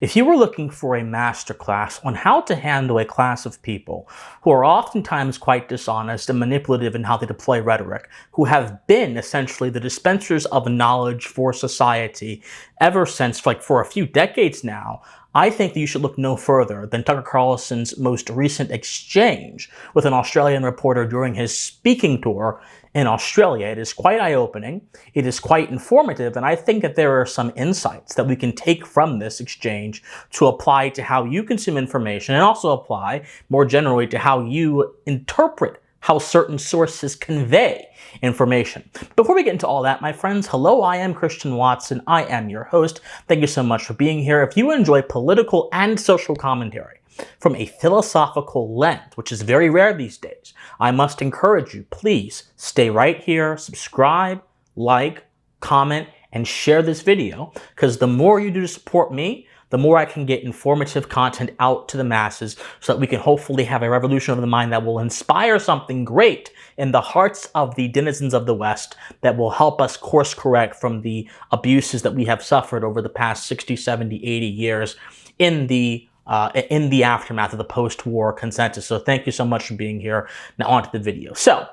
If you were looking for a masterclass on how to handle a class of people who are oftentimes quite dishonest and manipulative in how they deploy rhetoric, who have been essentially the dispensers of knowledge for society ever since, for a few decades now, I think that you should look no further than Tucker Carlson's most recent exchange with an Australian reporter during his speaking tour in Australia. It is quite eye-opening, it is quite informative, and I think that there are some insights that we can take from this exchange to apply to how you consume information and also apply more generally to how you interpret how certain sources convey information. Before we get into all that, my friends, hello, I am Christian Watson. I am your host. Thank you so much for being here. If you enjoy political and social commentary from a philosophical lens, which is very rare these days, I must encourage you, please stay right here, subscribe, like, comment, and share this video, because the more you do to support me, the more I can get informative content out to the masses so that we can hopefully have a revolution of the mind that will inspire something great in the hearts of the denizens of the West that will help us course correct from the abuses that we have suffered over the past 60, 70, 80 years in the aftermath of the post-war consensus. So thank you so much for being here. Now on to the video. So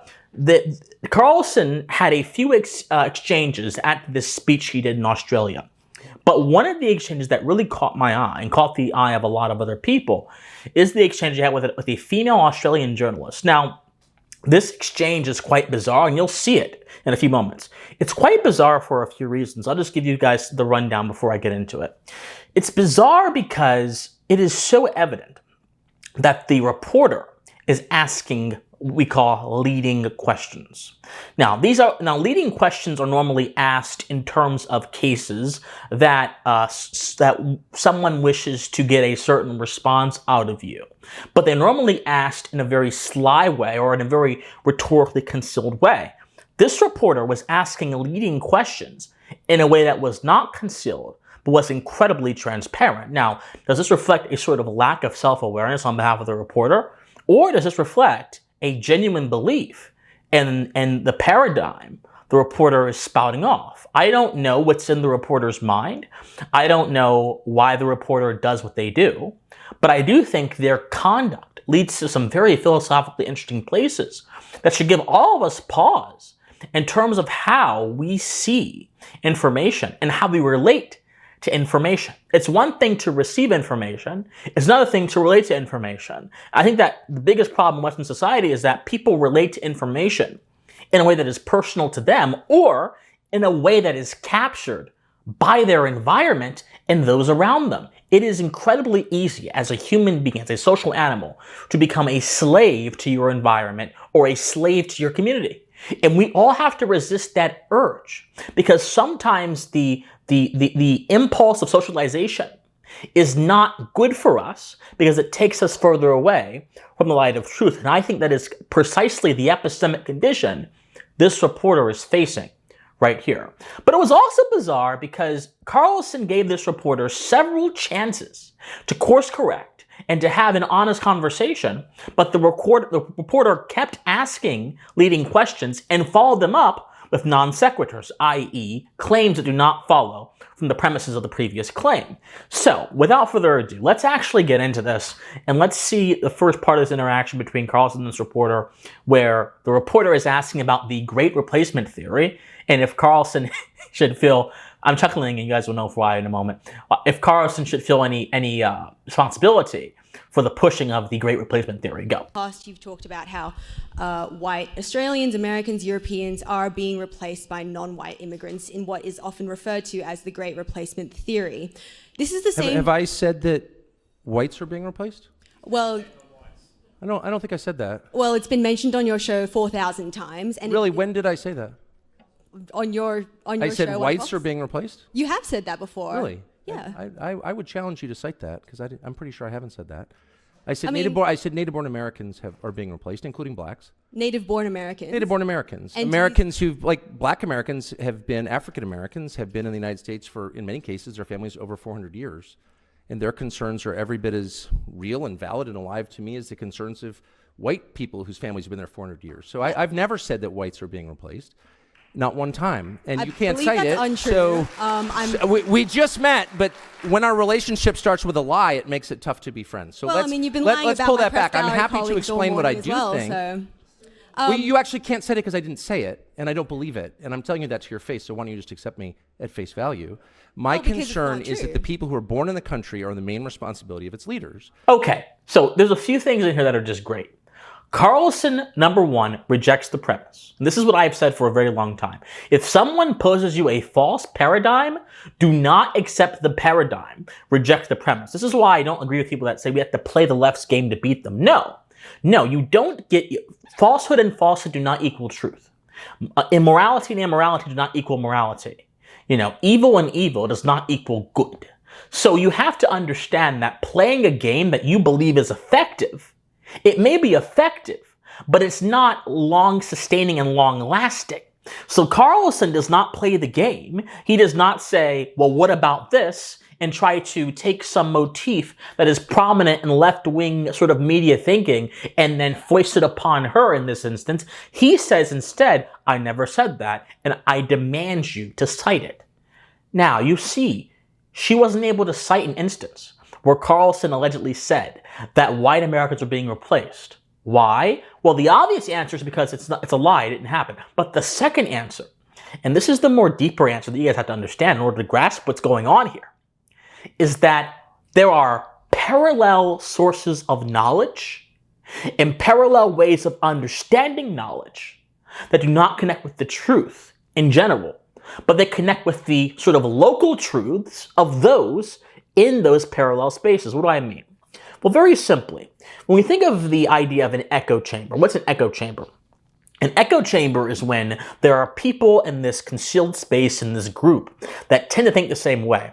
Carlson had a few exchanges at this speech he did in Australia. But one of the exchanges that really caught my eye and caught the eye of a lot of other people is the exchange he had with a female Australian journalist. Now, this exchange is quite bizarre, and you'll see it in a few moments. It's quite bizarre for a few reasons. I'll just give you guys the rundown before I get into it. It's bizarre because it is so evident that the reporter is asking what we call leading questions. Now, leading questions are normally asked in terms of cases that that someone wishes to get a certain response out of you, but they're normally asked in a very sly way or in a very rhetorically concealed way. This reporter was asking leading questions in a way that was not concealed, but was incredibly transparent. Now, does this reflect a sort of lack of self-awareness on behalf of the reporter, or does this reflect a genuine belief in the paradigm the reporter is spouting off? I don't know what's in the reporter's mind. I don't know why the reporter does what they do, but I do think their conduct leads to some very philosophically interesting places that should give all of us pause in terms of how we see information and how we relate to information. It's one thing to receive information. It's another thing to relate to information. I think that the biggest problem in Western society is that people relate to information in a way that is personal to them or in a way that is captured by their environment and those around them. It is incredibly easy as a human being, as a social animal, to become a slave to your environment or a slave to your community. And we all have to resist that urge, because sometimes the impulse of socialization is not good for us because it takes us further away from the light of truth. And I think that is precisely the epistemic condition this reporter is facing right here. But it was also bizarre because Carlson gave this reporter several chances to course correct and to have an honest conversation, but the reporter kept asking leading questions and followed them up with non sequiturs, i.e. claims that do not follow from the premises of the previous claim. So, without further ado, let's actually get into this, and let's see the first part of this interaction between Carlson and this reporter, where the reporter is asking about the Great Replacement theory, and if Carlson should feel, I'm chuckling and you guys will know why in a moment, if Carlson should feel any responsibility for the pushing of the Great Replacement theory. Go. Past, you've talked about how white Australians, Americans, Europeans are being replaced by non-white immigrants in what is often referred to as the Great Replacement theory. This is the same. Have I said that whites are being replaced? Well, I don't think I said that. Well, it's been mentioned on your show 4,000 times. And really, when did I say that? On your show. I said whites are being replaced? You have said that before. Really? Yeah. I would challenge you to cite that, because I'm pretty sure I haven't said that. I said native-born Americans are being replaced, including blacks. Native-born Americans. Native-born Americans. And Americans black Americans have been, African Americans have been in the United States for, in many cases, their families over 400 years. And their concerns are every bit as real and valid and alive to me as the concerns of white people whose families have been there 400 years. So I've never said that whites are being replaced. Not one time. And I you can't believe cite that's it. untrue. So we just met, but when our relationship starts with a lie, it makes it tough to be friends. So Well, I mean, you've been lying let's about pull my that back. Press I'm Gallery happy to colleagues all explain what I morning as do well, think. so, Well, you actually can't say it because I didn't say it, and I don't believe it. And I'm telling you that to your face, so why don't you just accept me at face value? My because it's concern not is that true. the people who are born in the country are the main responsibility of its leaders. Okay, so there's a few things in here that are just great. Carlson, number one, rejects the premise. And this is what I've said for a very long time. If someone poses you a false paradigm, do not accept the paradigm. Reject the premise. This is why I don't agree with people that say we have to play the left's game to beat them. No, you don't get... Falsehood and falsehood do not equal truth. Immorality and immorality do not equal morality. Evil and evil does not equal good. So you have to understand that playing a game that you believe is effective, it may be effective, but it's not long-sustaining and long-lasting. So Carlson does not play the game. He does not say, well, what about this? And try to take some motif that is prominent in left-wing sort of media thinking and then foist it upon her in this instance. He says instead, I never said that, and I demand you to cite it. Now, you see, she wasn't able to cite an instance where Carlson allegedly said that white Americans are being replaced. Why? Well, the obvious answer is because it's a lie, it didn't happen. But the second answer, and this is the more deeper answer that you guys have to understand in order to grasp what's going on here, is that there are parallel sources of knowledge and parallel ways of understanding knowledge that do not connect with the truth in general, but they connect with the sort of local truths of those in those parallel spaces. What do I mean? Well, very simply, when we think of the idea of an echo chamber, what's an echo chamber? An echo chamber is when there are people in this concealed space in this group that tend to think the same way.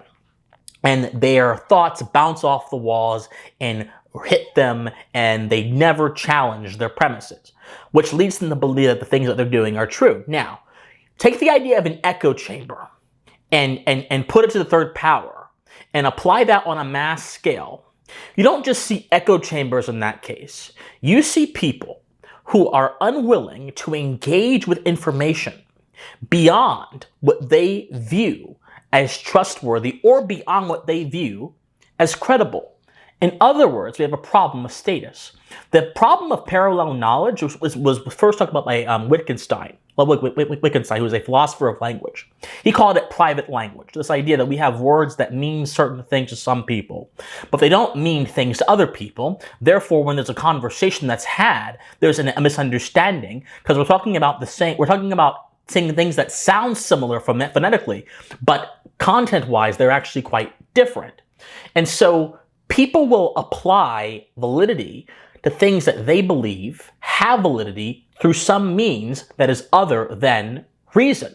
And their thoughts bounce off the walls and hit them, and they never challenge their premises, which leads them to believe that the things that they're doing are true. Now, take the idea of an echo chamber and put it to the third power and apply that on a mass scale. You don't just see echo chambers in that case. You see people who are unwilling to engage with information beyond what they view as trustworthy or beyond what they view as credible. In other words, we have a problem of status. The problem of parallel knowledge was first talked about by Wittgenstein, who was a philosopher of language. He called it private language, this idea that we have words that mean certain things to some people, but they don't mean things to other people. Therefore, when there's a conversation that's had, there's a misunderstanding, because we're talking about saying things that sound similar phonetically, but content-wise, they're actually quite different. And so people will apply validity to things that they believe have validity through some means that is other than reason.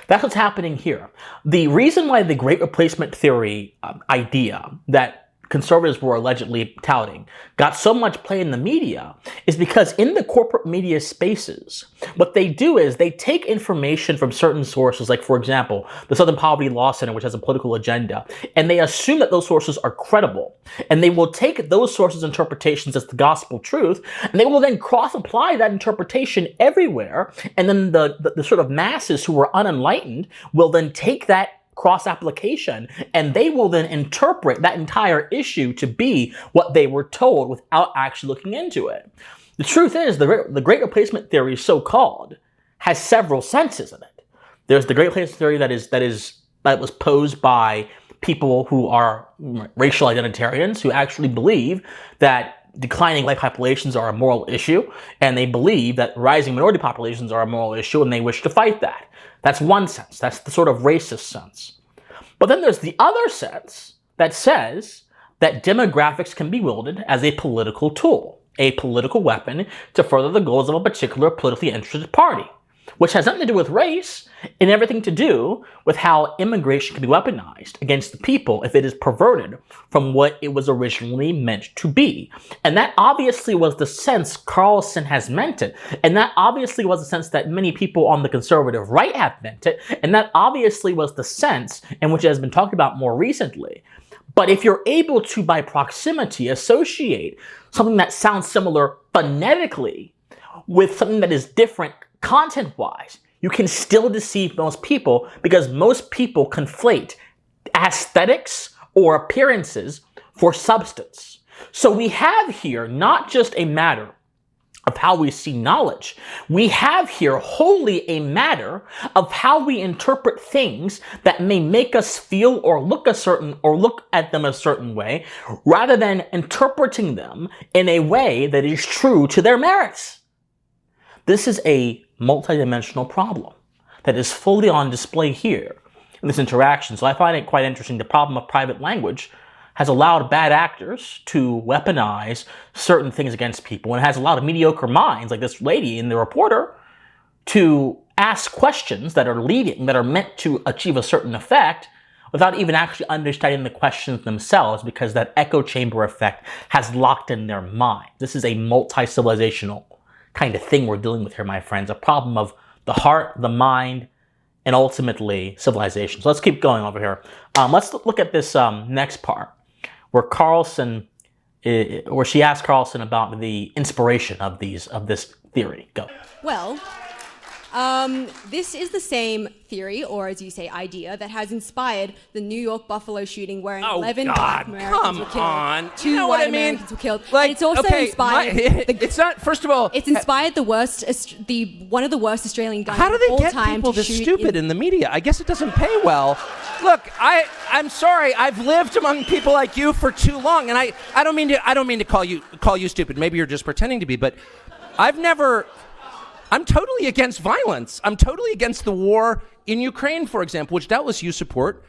That's what's happening here. The reason why the Great Replacement Theory idea that conservatives were allegedly touting got so much play in the media is because in the corporate media spaces, what they do is they take information from certain sources, like, for example, the Southern Poverty Law Center, which has a political agenda, and they assume that those sources are credible. And they will take those sources' interpretations as the gospel truth, and they will then cross-apply that interpretation everywhere, and then the sort of masses who are unenlightened will then take that cross-application, and they will then interpret that entire issue to be what they were told without actually looking into it. The truth is, the Great Replacement Theory, so-called, has several senses in it. There's the Great Replacement Theory that was posed by people who are racial identitarians, who actually believe that declining white populations are a moral issue, and they believe that rising minority populations are a moral issue, and they wish to fight that. That's one sense. That's the sort of racist sense. But then there's the other sense that says that demographics can be wielded as a political tool, a political weapon to further the goals of a particular politically interested party, which has nothing to do with race and everything to do with how immigration can be weaponized against the people if it is perverted from what it was originally meant to be. And that obviously was the sense Carlson has meant it. And that obviously was the sense that many people on the conservative right have meant it. And that obviously was the sense in which it has been talked about more recently. But if you're able to, by proximity, associate something that sounds similar phonetically with something that is different content-wise, you can still deceive most people because most people conflate aesthetics or appearances for substance. So we have here not just a matter of how we see knowledge. We have here wholly a matter of how we interpret things that may make us feel or look at them a certain way, rather than interpreting them in a way that is true to their merits. This is a multidimensional problem that is fully on display here in this interaction. So I find it quite interesting. The problem of private language has allowed bad actors to weaponize certain things against people, and has allowed mediocre minds like this lady and the reporter to ask questions that are meant to achieve a certain effect without even actually understanding the questions themselves, because that echo chamber effect has locked in their mind. This is a multi-civilizational kind of thing we're dealing with here, my friends, a problem of the heart, the mind, and ultimately civilization. So let's keep going over here. Let's look at this next part, where she asked Carlson about the inspiration of this theory. Go. Well, this is the same theory, or as you say, idea, that has inspired the New York Buffalo shooting, where 11 black Americans were killed. Two white Americans were killed. Like, and it's also inspired. It's not. First of all, it's inspired one of the worst Australian guns how do of they all get time people to this shoot stupid in the media? I guess it doesn't pay well. Look, I'm sorry. I've lived among people like you for too long, and I don't mean to call you stupid. Maybe you're just pretending to be, but I'm totally against violence. I'm totally against the war in Ukraine, for example, which doubtless you support.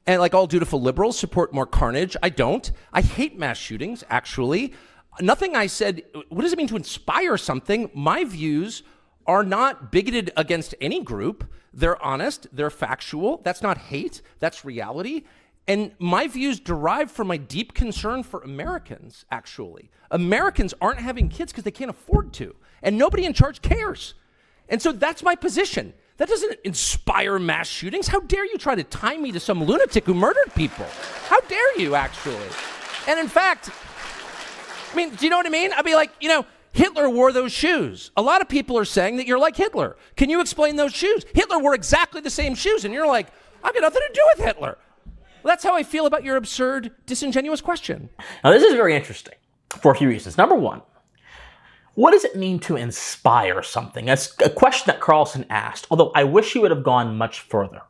And like all dutiful liberals, support more carnage. I don't. I hate mass shootings, actually. Nothing I said, what does it mean to inspire something? My views are not bigoted against any group. They're honest. They're factual. That's not hate. That's reality. And my views derive from my deep concern for Americans, actually. Americans aren't having kids because they can't afford to. And nobody in charge cares. And so that's my position. That doesn't inspire mass shootings. How dare you try to tie me to some lunatic who murdered people? How dare you, actually? And in fact, I mean, do you know what I mean? I'd be like, Hitler wore those shoes. A lot of people are saying that you're like Hitler. Can you explain those shoes? Hitler wore exactly the same shoes, and you're like, I've got nothing to do with Hitler. Well, that's how I feel about your absurd, disingenuous question. Now, this is very interesting for a few reasons. Number one, what does it mean to inspire something? That's a question that Carlson asked, although I wish he would have gone much further.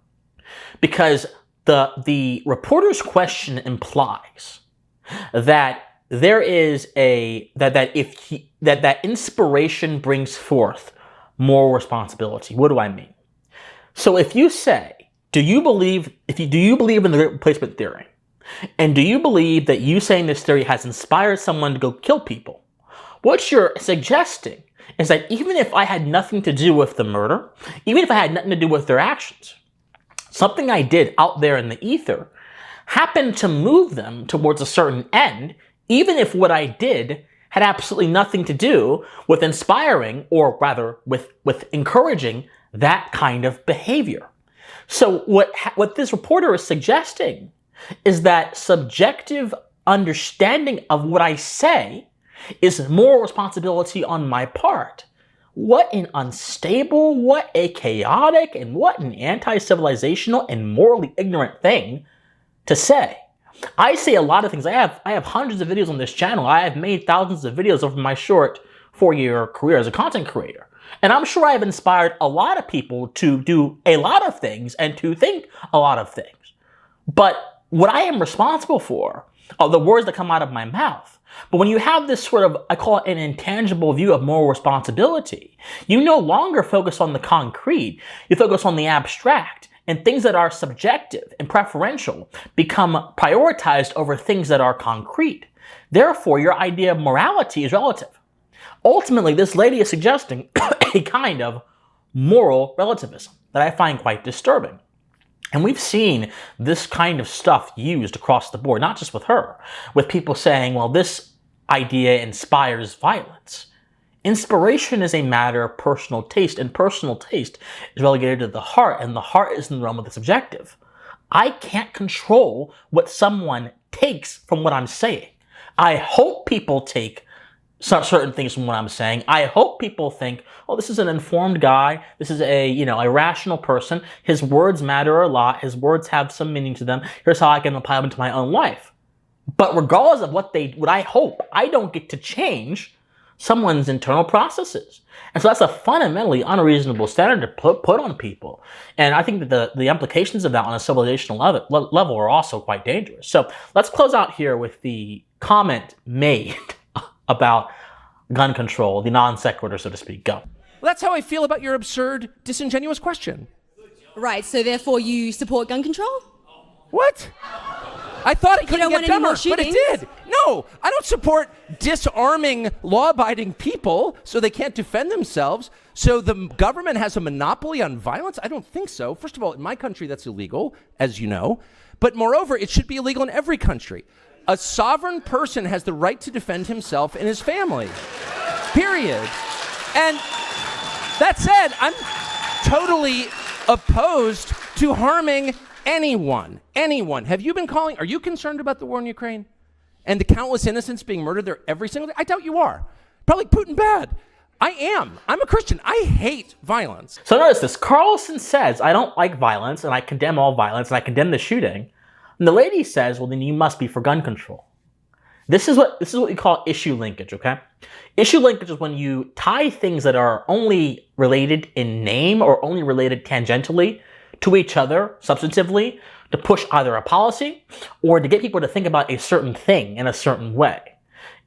Because the reporter's question implies that there is that inspiration brings forth moral responsibility. What do I mean? So if you say, do you believe in the great replacement theory? And do you believe that you saying this theory has inspired someone to go kill people? What you're suggesting is that even if I had nothing to do with the murder, even if I had nothing to do with their actions, something I did out there in the ether happened to move them towards a certain end, even if what I did had absolutely nothing to do with inspiring, or rather with encouraging that kind of behavior. So what this reporter is suggesting is that subjective understanding of what I say is moral responsibility on my part. What an unstable, what a chaotic, and what an anti-civilizational and morally ignorant thing to say. I say a lot of things. I have hundreds of videos on this channel. I have made thousands of videos over my short 4-year career as a content creator. And I'm sure I've inspired a lot of people to do a lot of things and to think a lot of things. But what I am responsible for are the words that come out of my mouth. But when you have this sort of, I call it an intangible view of moral responsibility, you no longer focus on the concrete, you focus on the abstract, and things that are subjective and preferential become prioritized over things that are concrete. Therefore, your idea of morality is relative. Ultimately, this lady is suggesting a kind of moral relativism that I find quite disturbing. And we've seen this kind of stuff used across the board, not just with her, with people saying, well, this idea inspires violence. Inspiration is a matter of personal taste, and personal taste is relegated to the heart, and the heart is in the realm of the subjective. I can't control what someone takes from what I'm saying. I hope people take certain things from what I'm saying. I hope people think, oh, this is an informed guy. This is a rational person. His words matter a lot. His words have some meaning to them. Here's how I can apply them into my own life. But regardless of what I hope, I don't get to change someone's internal processes. And so that's a fundamentally unreasonable standard to put on people. And I think that the implications of that on a civilizational level are also quite dangerous. So let's close out here with the comment made about gun control, the non sequitur, so to speak. Go. Well, that's how I feel about your absurd, disingenuous question. Right, so therefore you support gun control? What? I thought it couldn't get dumber, but it did. No, I don't support disarming law-abiding people so they can't defend themselves. So the government has a monopoly on violence? I don't think so. First of all, in my country, that's illegal, as you know. But moreover, it should be illegal in every country. A sovereign person has the right to defend himself and his family. Period. And that said, I'm totally opposed to harming anyone. Are you concerned about the war in Ukraine? And the countless innocents being murdered there every single day? I doubt you are. Probably Putin bad. I am. I'm a Christian. I hate violence. So notice this. Carlson says, I don't like violence, and I condemn all violence, and I condemn the shooting. And the lady says, well, then you must be for gun control. This is what we call issue linkage, okay? Issue linkage is when you tie things that are only related in name or only related tangentially to each other substantively to push either a policy or to get people to think about a certain thing in a certain way.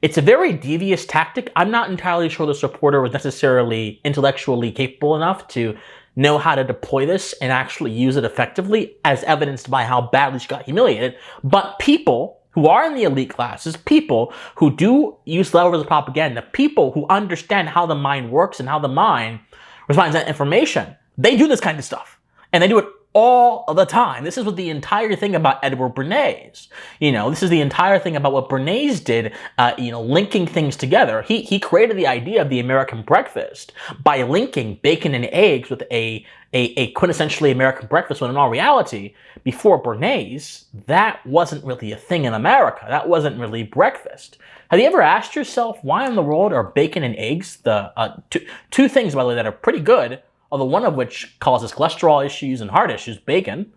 It's a very devious tactic. I'm not entirely sure the supporter was necessarily intellectually capable enough to know how to deploy this and actually use it effectively, as evidenced by how badly she got humiliated. But people who are in the elite classes, people who do use levels of propaganda, people who understand how the mind works and how the mind responds to that information, they do this kind of stuff. And they do it all of the time. This is what the entire thing about Edward Bernays. This is the entire thing about what Bernays did, linking things together. He created the idea of the American breakfast by linking bacon and eggs with a quintessentially American breakfast, when in all reality, before Bernays, that wasn't really a thing in America. That wasn't really breakfast. Have you ever asked yourself why in the world are bacon and eggs the two things, by the way, that are pretty good, although one of which causes cholesterol issues and heart issues, bacon,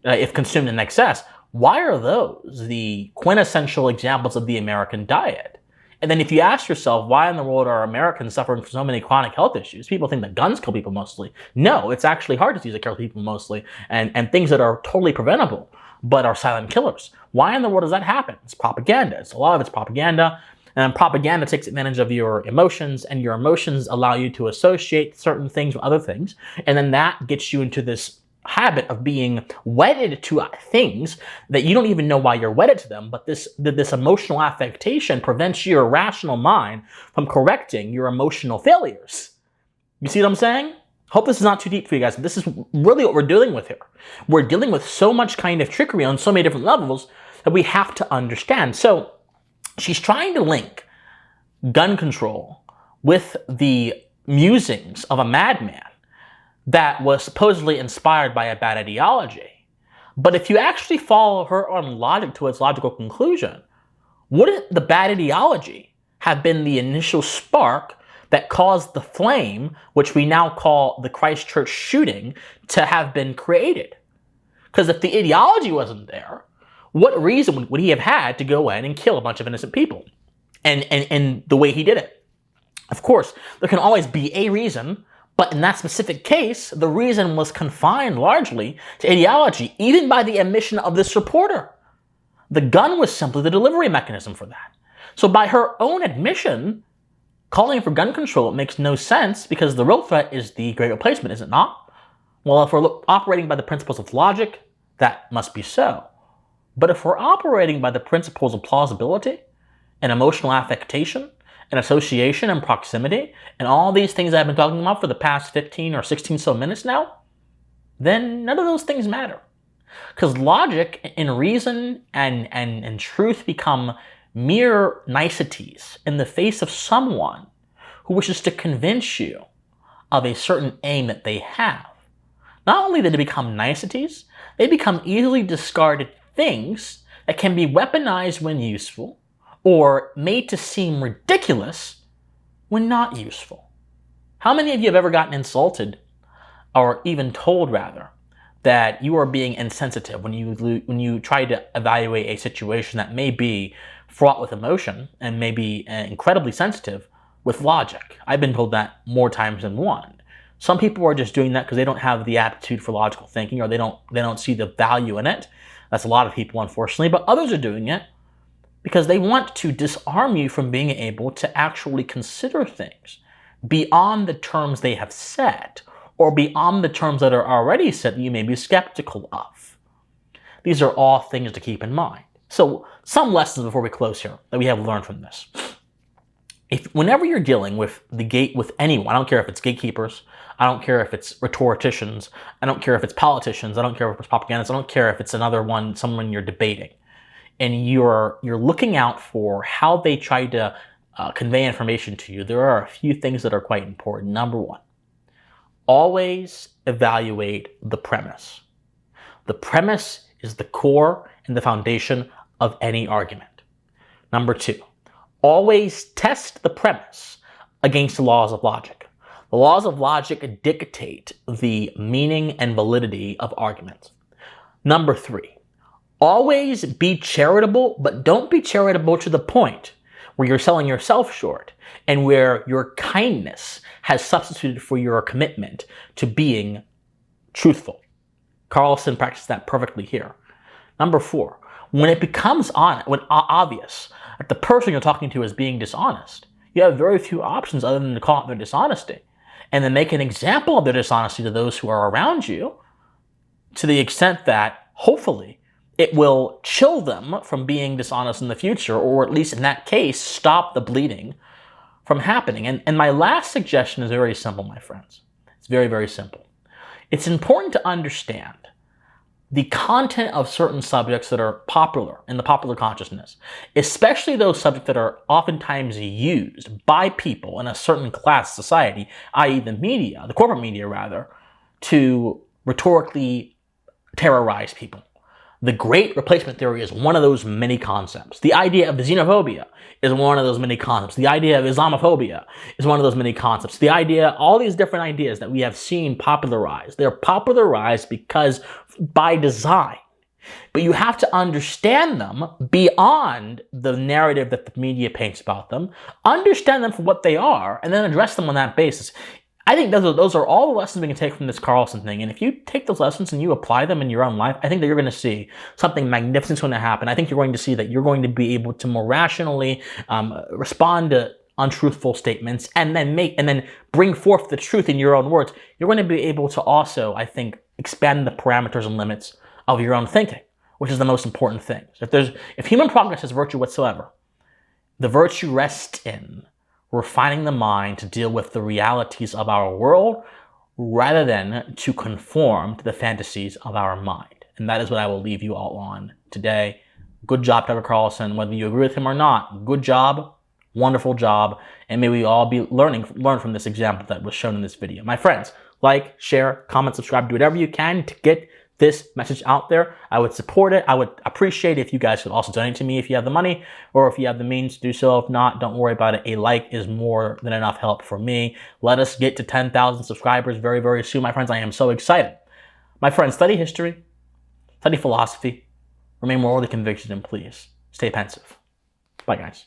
if consumed in excess? Why are those the quintessential examples of the American diet? And then if you ask yourself, why in the world are Americans suffering from so many chronic health issues? People think that guns kill people mostly. No, it's actually heart disease that kills people mostly, and things that are totally preventable, but are silent killers. Why in the world does that happen? It's propaganda. A lot of it's propaganda. And propaganda takes advantage of your emotions, and your emotions allow you to associate certain things with other things. And then that gets you into this habit of being wedded to things that you don't even know why you're wedded to them. But this emotional affectation prevents your rational mind from correcting your emotional failures. You see what I'm saying? Hope this is not too deep for you guys. This is really what we're dealing with here. We're dealing with so much kind of trickery on so many different levels that we have to understand. So she's trying to link gun control with the musings of a madman that was supposedly inspired by a bad ideology. But if you actually follow her own logic to its logical conclusion, wouldn't the bad ideology have been the initial spark that caused the flame, which we now call the Christchurch shooting, to have been created? Because if the ideology wasn't there, what reason would he have had to go in and kill a bunch of innocent people? And the way he did it. Of course, there can always be a reason, but in that specific case, the reason was confined largely to ideology, even by the admission of this reporter. The gun was simply the delivery mechanism for that. So by her own admission, calling for gun control makes no sense, because the real threat is the great replacement, is it not? Well, if we're operating by the principles of logic, that must be so. But if we're operating by the principles of plausibility and emotional affectation and association and proximity and all these things I've been talking about for the past 15 or 16 so minutes now, then none of those things matter. Because logic and reason and truth become mere niceties in the face of someone who wishes to convince you of a certain aim that they have. Not only do they become niceties, they become easily discarded things that can be weaponized when useful, or made to seem ridiculous when not useful? How many of you have ever gotten insulted, or even told rather, that you are being insensitive when you try to evaluate a situation that may be fraught with emotion and may be incredibly sensitive with logic? I've been told that more times than one. Some people are just doing that because they don't have the aptitude for logical thinking, or they don't see the value in it. That's a lot of people, unfortunately. But others are doing it because they want to disarm you from being able to actually consider things beyond the terms they have set, or beyond the terms that are already set that you may be skeptical of. These are all things to keep in mind. So some lessons before we close here that we have learned from this. Whenever you're dealing with anyone, I don't care if it's gatekeepers, I don't care if it's rhetoricians, I don't care if it's politicians, I don't care if it's propagandists, I don't care if it's someone you're debating, and you're looking out for how they try to convey information to you, there are a few things that are quite important. Number one, always evaluate the premise. The premise is the core and the foundation of any argument. Number two, always test the premise against the laws of logic. The laws of logic dictate the meaning and validity of arguments. Number three, always be charitable, but don't be charitable to the point where you're selling yourself short and where your kindness has substituted for your commitment to being truthful. Carlson practiced that perfectly here. Number four, when it becomes obvious that the person you're talking to is being dishonest, you have very few options other than to call out their dishonesty and then make an example of their dishonesty to those who are around you, to the extent that, hopefully, it will chill them from being dishonest in the future, or at least in that case, stop the bleeding from happening. And my last suggestion is very simple, my friends. It's very, very simple. It's important to understand the content of certain subjects that are popular in the popular consciousness, especially those subjects that are oftentimes used by people in a certain class of society, i.e. the media, the corporate media rather, to rhetorically terrorize people. The great replacement theory is one of those many concepts. The idea of xenophobia is one of those many concepts. The idea of Islamophobia is one of those many concepts. The idea, all these different ideas that we have seen popularized, they're popularized because by design. But you have to understand them beyond the narrative that the media paints about them, understand them for what they are, and then address them on that basis. I think those are all the lessons we can take from this Carlson thing. And if you take those lessons and you apply them in your own life, I think that you're going to see something magnificent going to happen. I think you're going to see that you're going to be able to more rationally respond to untruthful statements and then bring forth the truth in your own words. You're going to be able to also, I think, expand the parameters and limits of your own thinking, which is the most important thing. If human progress has virtue whatsoever, the virtue rests in refining the mind to deal with the realities of our world rather than to conform to the fantasies of our mind. And that is what I will leave you all on today. Good job, Tucker Carlson. Whether you agree with him or not, good job, wonderful job, and may we all be learn from this example that was shown in this video. My friends, like, share, comment, subscribe, do whatever you can to get this message out there. I would support it. I would appreciate it if you guys could also donate to me if you have the money or if you have the means to do so. If not, don't worry about it. A like is more than enough help for me. Let us get to 10,000 subscribers very, very soon, my friends. I am so excited. My friends, study history, study philosophy, remain morally convicted, and please stay pensive. Bye, guys.